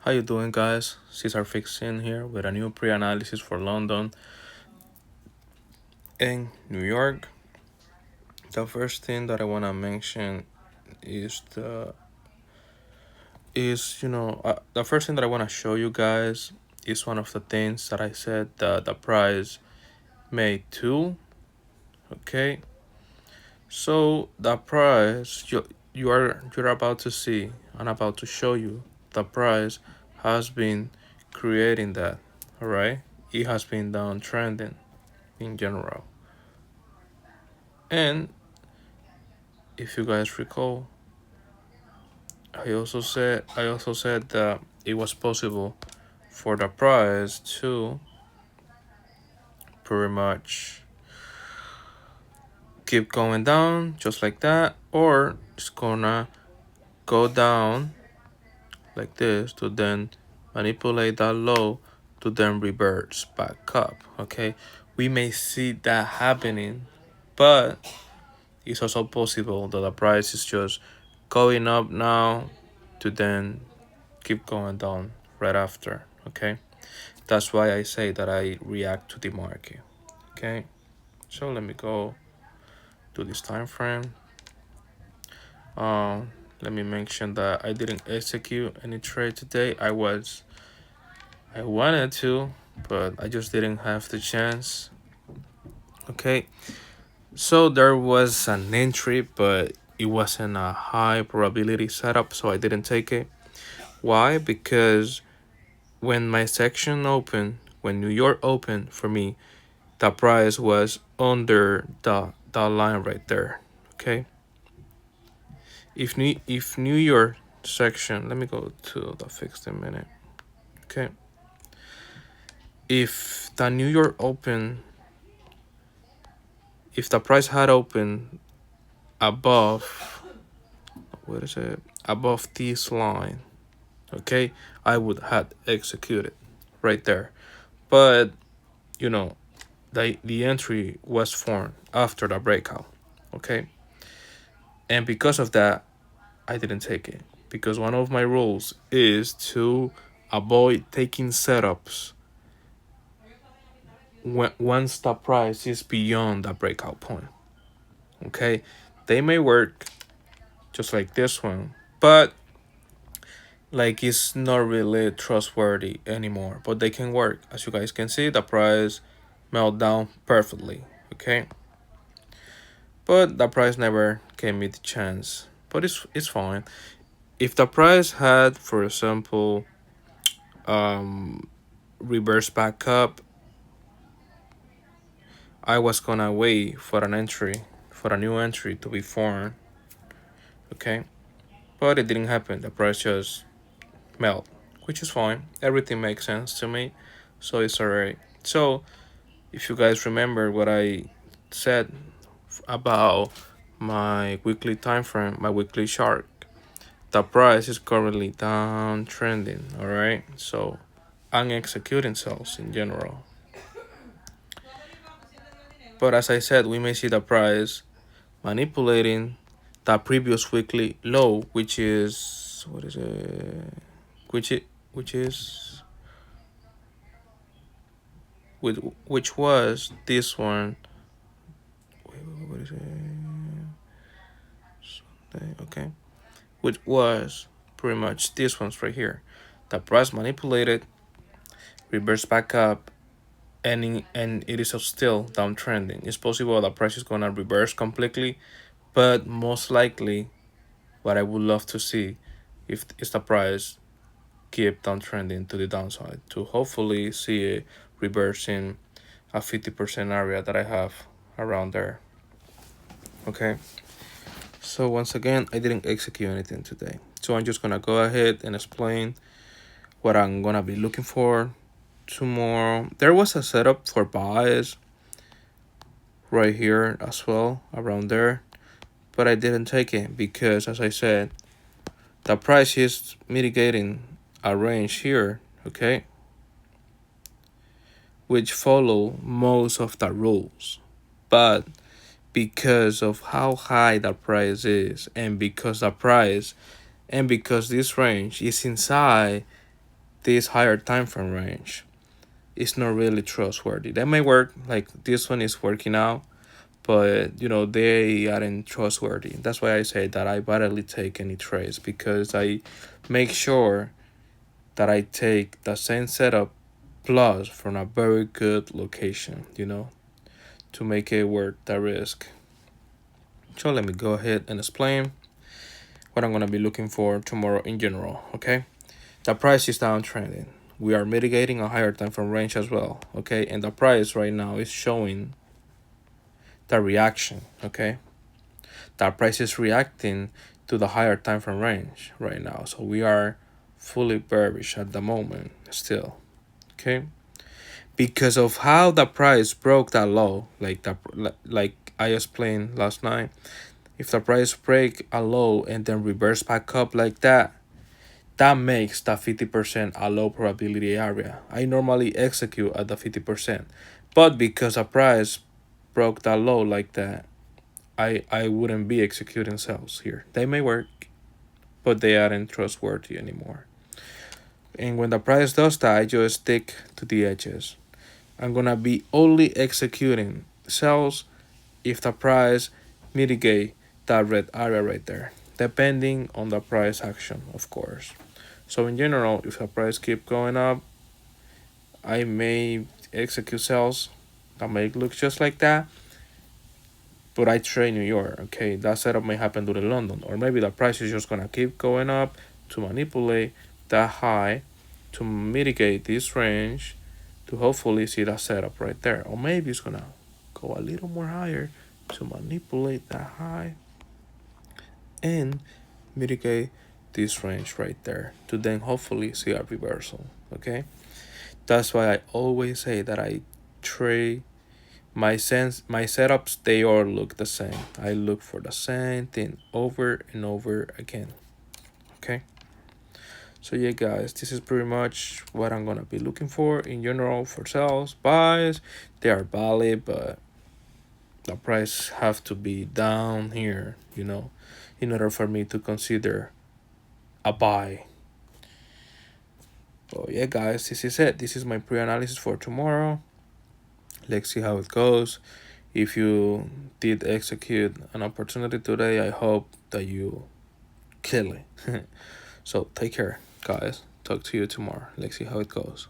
How you doing, guys? Cesar Fixin here with a new pre-analysis for London and New York. The first thing that I want to mention is the first thing that I want to show you guys is one of the things that I said that the price made too. Okay, so the price you're about to see and about to show you the price has been creating that. All right, it has been downtrending in general. And if you guys recall, I also said that it was possible for the price to pretty much keep going down just like that, or it's gonna go down like this to then manipulate that low to then reverse back up. Okay, we may see that happening, but it's also possible that the price is just going up now to then keep going down right after. Okay, that's why I say that I react to the market. Okay, so let me go to this time frame. Let me mention that I didn't execute any trade today. I wanted to, but I just didn't have the chance. Okay, so there was an entry, but it wasn't a high probability setup, so I didn't take it. Why? Because when my section opened, when New York opened for me, the price was under the line right there. Okay, if New York section, let me go to the fixed in a minute. Okay, if the New York open, if the price had opened above, what is it, above this line, okay, I would have executed right there. But you know, the entry was formed after the breakout. Okay, and because of that, I didn't take it, because one of my rules is to avoid taking setups once the price is beyond the breakout point. Okay, they may work just like this one, but like it's not really trustworthy anymore. But they can work. As you guys can see, the price melt down perfectly. Okay, but the price never gave me the chance. But it's fine. If the price had, for example, reverse back up, I was gonna wait for an entry, for a new entry to be formed. Okay, but it didn't happen. The price just melt, which is fine. Everything makes sense to me, so it's alright. So if you guys remember what I said about my weekly time frame, my weekly chart, the price is currently downtrending. All right, so I'm executing sales in general. But as I said, we may see the price manipulating the previous weekly low, which is, what is it? Which is which was this one. Wait, what is it? Sunday, okay. Which was pretty much this one's right here. The price manipulated, reversed back up, and it is still downtrending. It's possible the price is gonna reverse completely, but most likely, what I would love to see if is the price keep downtrending to the downside, to hopefully see it reversing a 50% area that I have around there. Okay, so once again, I didn't execute anything today, so I'm just gonna go ahead and explain what I'm gonna be looking for tomorrow. There was a setup for buys right here as well, around there, but I didn't take it because, as I said, the price is mitigating a range here. Okay, which follow most of the rules, but because of how high the price is, and because this range is inside this higher time frame range is not really trustworthy. That may work, like this one is working out, but you know, they aren't trustworthy. That's why I say that I barely take any trades, because I make sure that I take the same setup plus from a very good location, you know, to make it worth the risk. So let me go ahead and explain what I'm gonna be looking for tomorrow in general. Okay, the price is downtrending. We are mitigating a higher time frame range as well. Okay, and the price right now is showing the reaction. Okay, that price is reacting to the higher time frame range right now, so we are fully bearish at the moment still. Okay, because of how the price broke that low, like I explained last night. If the price break a low and then reverse back up like that, that makes that 50% a low probability area. I normally execute at the 50%, but because the price broke that low like that, I wouldn't be executing sales here. They may work, but they aren't trustworthy anymore. And when the price does that, I just stick to the edges. I'm gonna be only executing sales if the price mitigate that red area right there, depending on the price action, of course. So in general, if the price keep going up, I may execute sales that may look just like that, but I trade New York. Okay, that setup may happen during London, or maybe the price is just gonna keep going up to manipulate that high to mitigate this range to hopefully see that setup right there, or maybe it's gonna go a little more higher to manipulate that high and mitigate this range right there to then hopefully see a reversal. Okay, that's why I always say that I trade my setups, they all look the same. I look for the same thing over and over again. Okay, so yeah guys, this is pretty much what I'm gonna be looking for in general for sales. Buys, they are valid, but the price have to be down here, you know, in order for me to consider a buy. So yeah guys, this is it. This is my pre-analysis for tomorrow. Let's see how it goes. If you did execute an opportunity today, I hope that you kill it. So take care guys, talk to you tomorrow. Let's see how it goes.